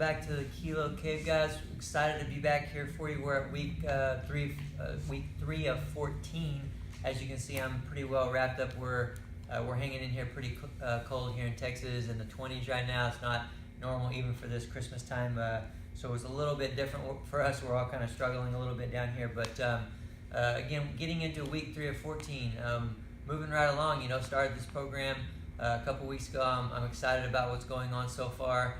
back to the Kilo Cave, guys. Excited to be back here for you. We're at week three of 14. As you can see, I'm pretty well wrapped up. We're hanging in here pretty cold here in Texas, in the 20s right now. It's not normal even for this Christmas time, so it's a little bit different for us. We're all kind of struggling a little bit down here, but again, getting into week 3 of 14, moving right along. Started this program a couple weeks ago. I'm excited about what's going on so far.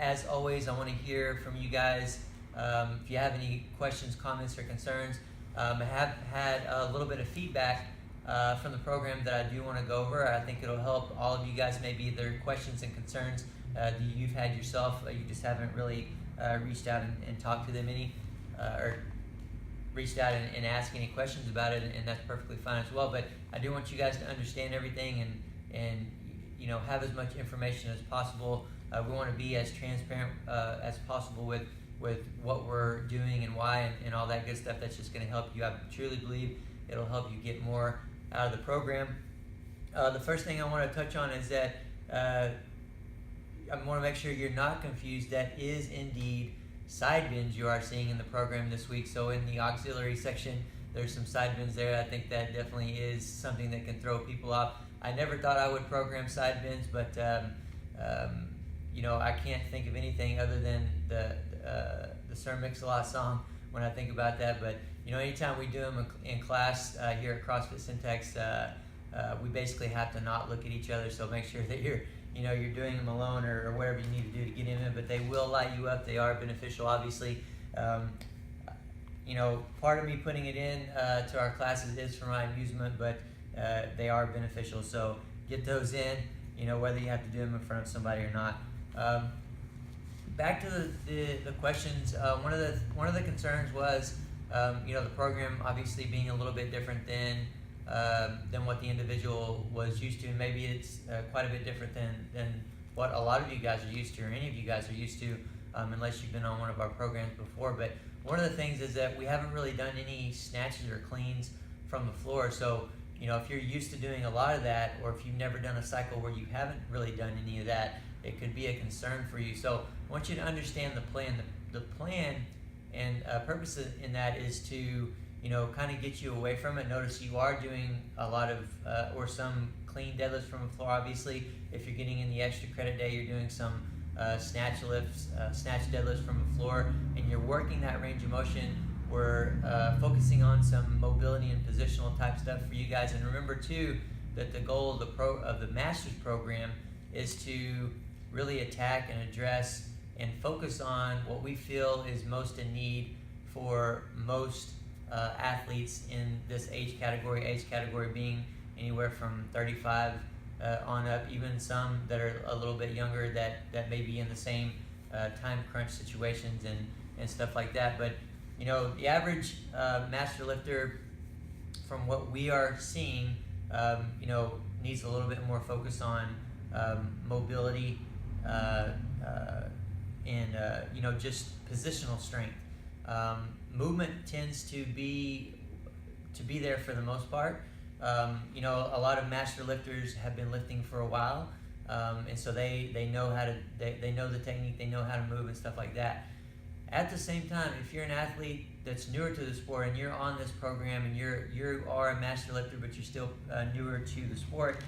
As always, I want to hear from you guys. If you have any questions, comments, or concerns, I have had a little bit of feedback from the program that I do want to go over. I think it'll help all of you guys. Maybe there are questions and concerns that you've had yourself. You just haven't really reached out and talked to them any, or reached out and asked any questions about it, and that's perfectly fine as well. But I do want you guys to understand everything and have as much information as possible. We want to be as transparent as possible with what we're doing and why and all that good stuff. That's just going to help you. I truly believe it'll help you get more out of the program. The first thing I want to touch on is that I want to make sure you're not confused. That is indeed side bends you are seeing in the program this week. So in the auxiliary section, there's some side bends there. I think that definitely is something that can throw people off. I never thought I would program side bends, but I can't think of anything other than the Sir Mix-a-Lot song when I think about that. But anytime we do them in class here at CrossFit Syntax, we basically have to not look at each other. So make sure that you're doing them alone or whatever you need to do to get in them. But they will light you up. They are beneficial, obviously. Part of me putting it in to our classes is for my amusement, but they are beneficial. So get those in, whether you have to do them in front of somebody or not. Back to the questions. One of the concerns was, the program obviously being a little bit different than what the individual was used to, and maybe it's quite a bit different than what a lot of you guys are used to, or any of you guys are used to, unless you've been on one of our programs before. But one of the things is that we haven't really done any snatches or cleans from the floor. So if you're used to doing a lot of that, or if you've never done a cycle where you haven't really done any of that, it could be a concern for you. So I want you to understand the plan. The plan and purpose in that is to kind of get you away from it. Notice you are doing a lot of or some clean deadlifts from the floor. Obviously, if you're getting in the extra credit day, you're doing some snatch deadlifts from the floor, and you're working that range of motion. We're focusing on some mobility and positional type stuff for you guys. And remember too that the goal of the Masters program is to really attack and address and focus on what we feel is most in need for most athletes in this age category being anywhere from 35 on up, even some that are a little bit younger that may be in the same time crunch situations and stuff like that. But the average master lifter, from what we are seeing, needs a little bit more focus on mobility and just positional strength. Movement tends to be there for the most part. A lot of master lifters have been lifting for a while, and so they know how to they know the technique, they know how to move and stuff like that. At the same time, if you're an athlete that's newer to the sport and you're on this program and you are a master lifter but you're still newer to the sport,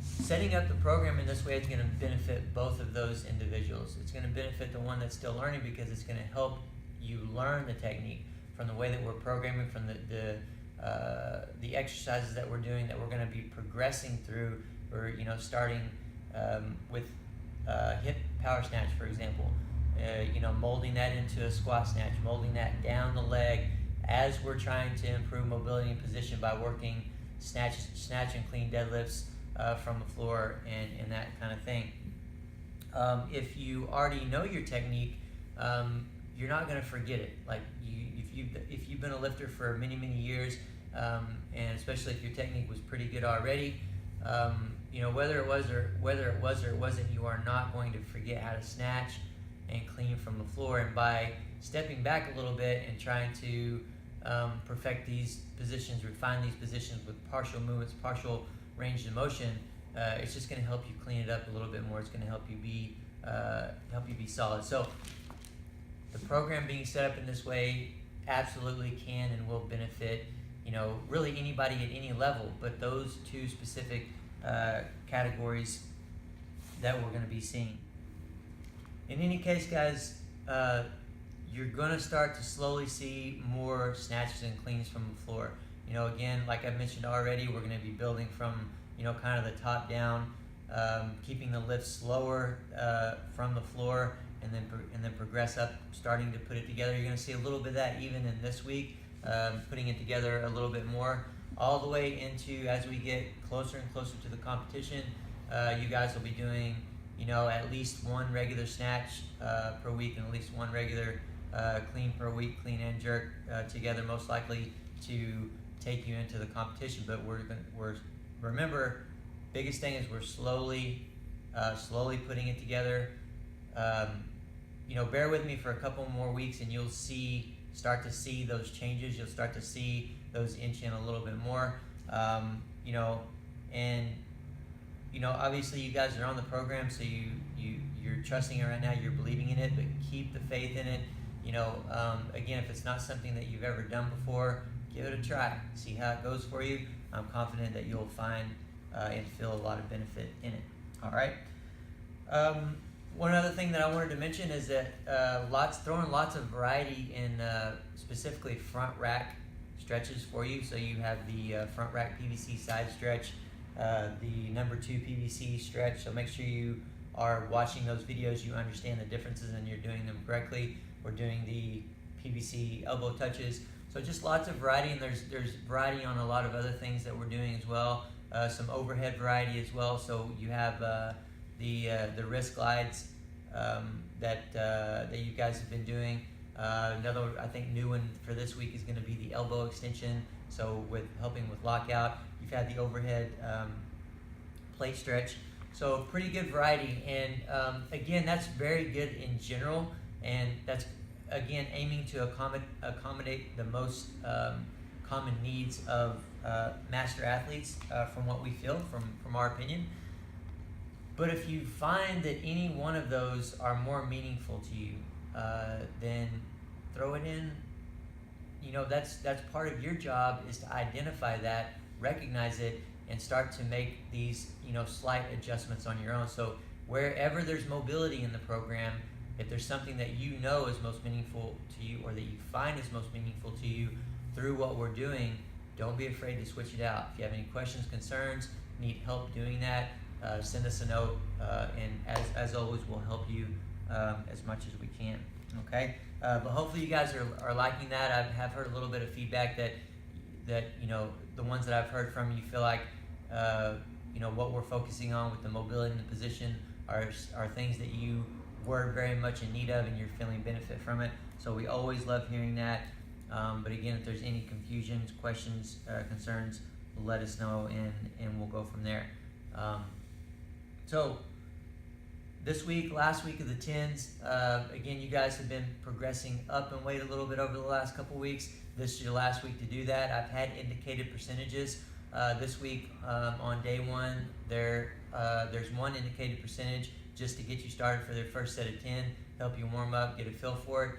setting up the program in this way is going to benefit both of those individuals. It's going to benefit the one that's still learning because it's going to help you learn the technique from the way that we're programming, from the exercises that we're doing, that we're going to be progressing through. Or starting with hip power snatch, for example. Molding that into a squat snatch, molding that down the leg as we're trying to improve mobility and position by working snatch and clean deadlifts from the floor and that kind of thing. If you already know your technique, you're not going to forget it. Like if you've been a lifter for many years, and especially if your technique was pretty good already, whether it was or it wasn't, you are not going to forget how to snatch and clean from the floor. And by stepping back a little bit and trying to perfect these positions, refine these positions with partial movements, partial range of motion, it's just going to help you clean it up a little bit more. It's going to help you be help you be solid. So the program being set up in this way absolutely can and will benefit, really anybody at any level, but those two specific categories that we're going to be seeing. In any case, guys, you're going to start to slowly see more snatches and cleans from the floor. Again, like I mentioned already, we're going to be building from, kind of the top down, keeping the lift slower from the floor, and then progress up, starting to put it together. You're going to see a little bit of that even in this week, putting it together a little bit more, all the way into, as we get closer and closer to the competition, you guys will be doing, at least one regular snatch per week and at least one regular clean per week, clean and jerk together, most likely to take you into the competition. But remember, biggest thing is we're slowly putting it together. Bear with me for a couple more weeks and you'll start to see those changes. You'll start to see those inch in a little bit more. Obviously you guys are on the program, so you're trusting it right now, you're believing in it, but keep the faith in it. Again, if it's not something that you've ever done before, give it a try. See how it goes for you. I'm confident that you'll find and feel a lot of benefit in it. All right. One other thing that I wanted to mention is that throwing lots of variety in specifically front rack stretches for you. So you have the front rack PVC side stretch, the number 2 PVC stretch. So make sure you are watching those videos, you understand the differences, and you're doing them correctly. We're doing the PVC elbow touches. So just lots of variety, and there's variety on a lot of other things that we're doing as well. Some overhead variety as well. So you have the wrist glides that you guys have been doing. Another, I think, new one for this week is going to be the elbow extension. So helping with lockout, you've had the overhead plate stretch. So pretty good variety, and again, that's very good in general, and that's again aiming to accommodate the most common needs of master athletes from what we feel, from our opinion. But if you find that any one of those are more meaningful to you, then throw it in. That's part of your job, is to identify that, recognize it, and start to make these slight adjustments on your own. So wherever there's mobility in the program, if there's something that is most meaningful to you, or that you find is most meaningful to you through what we're doing, don't be afraid to switch it out. If you have any questions, concerns, need help doing that, send us a note, and as always, we'll help you as much as we can. Okay, but hopefully you guys are liking that. I have heard a little bit of feedback that the ones that I've heard from you feel like what we're focusing on with the mobility and the position are things that you were very much in need of, and you're feeling benefit from it. So we always love hearing that. But again, if there's any confusions, questions, concerns, let us know, and we'll go from there. So this week, last week of the 10s, again, you guys have been progressing up in weight a little bit over the last couple weeks. This is your last week to do that. I've had indicated percentages. This week on day 1, there's one indicated percentage just to get you started for their first set of 10, help you warm up, get a feel for it.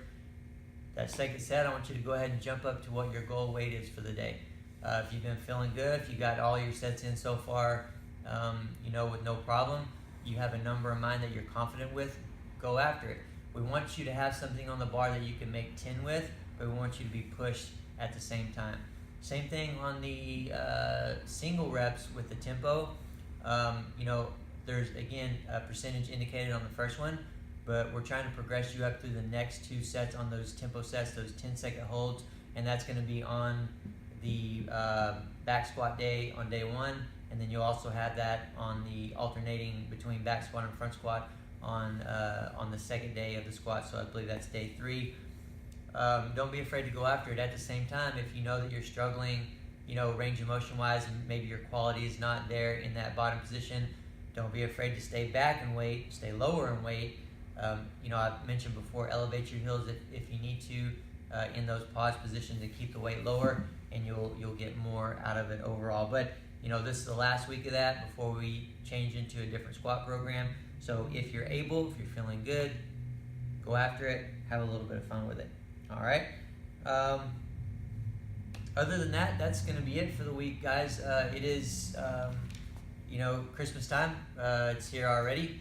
That second set, I want you to go ahead and jump up to what your goal weight is for the day. If you've been feeling good, if you got all your sets in so far, with no problem, you have a number in mind that you're confident with, go after it. We want you to have something on the bar that you can make 10 with, but we want you to be pushed at the same time. Same thing on the single reps with the tempo. There's, again, a percentage indicated on the first one, but we're trying to progress you up through the next 2 sets on those tempo sets, those 10-second holds, and that's going to be on the back squat day on day 1, and then you'll also have that on the alternating between back squat and front squat on the second day of the squat, so I believe that's day 3. Don't be afraid to go after it. At the same time, if you know that you're struggling, range of motion wise, and maybe your quality is not there in that bottom position, don't be afraid to stay back and weight, stay lower in weight. I've mentioned before, elevate your heels if you need to in those pause positions to keep the weight lower, and you'll get more out of it overall. But this is the last week of that before we change into a different squat program. So if you're able, if you're feeling good, go after it, have a little bit of fun with it. All right. Other than that, that's going to be it for the week, guys. It is, Christmas time. It's here already.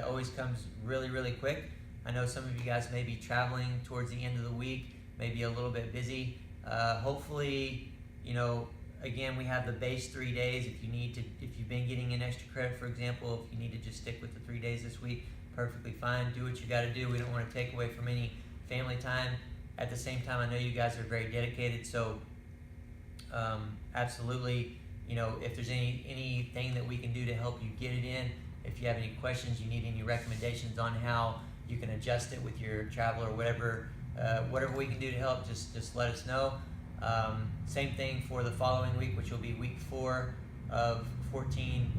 Always comes really, really quick. I know some of you guys may be traveling towards the end of the week, maybe a little bit busy. Hopefully, again, we have the base 3 days. If you've been getting an extra credit, for example, if you need to just stick with the 3 days this week, perfectly fine. Do what you got to do. We don't want to take away from any family time. At the same time, I know you guys are very dedicated, so absolutely, if there's anything that we can do to help you get it in, if you have any questions, you need any recommendations on how you can adjust it with your travel or whatever we can do to help, just let us know. Same thing for the following week, which will be week 4 of 14.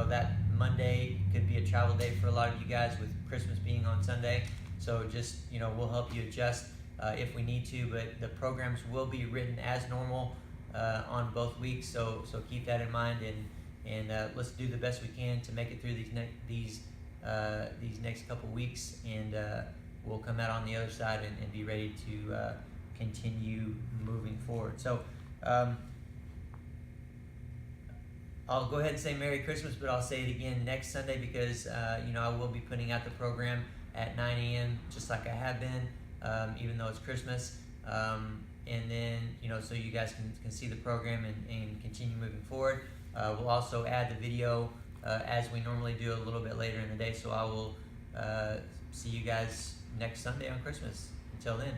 That Monday could be a travel day for a lot of you guys, with Christmas being on Sunday. So just, we'll help you adjust if we need to, but the programs will be written as normal on both weeks. So keep that in mind, and let's do the best we can to make it through these next couple weeks, and we'll come out on the other side and be ready to continue moving forward. So I'll go ahead and say Merry Christmas, but I'll say it again next Sunday, because I will be putting out the program at 9 a.m. just like I have been, even though it's Christmas. And then, so you guys can see the program and continue moving forward. We'll also add the video as we normally do a little bit later in the day. So I will see you guys next Sunday on Christmas. Until then.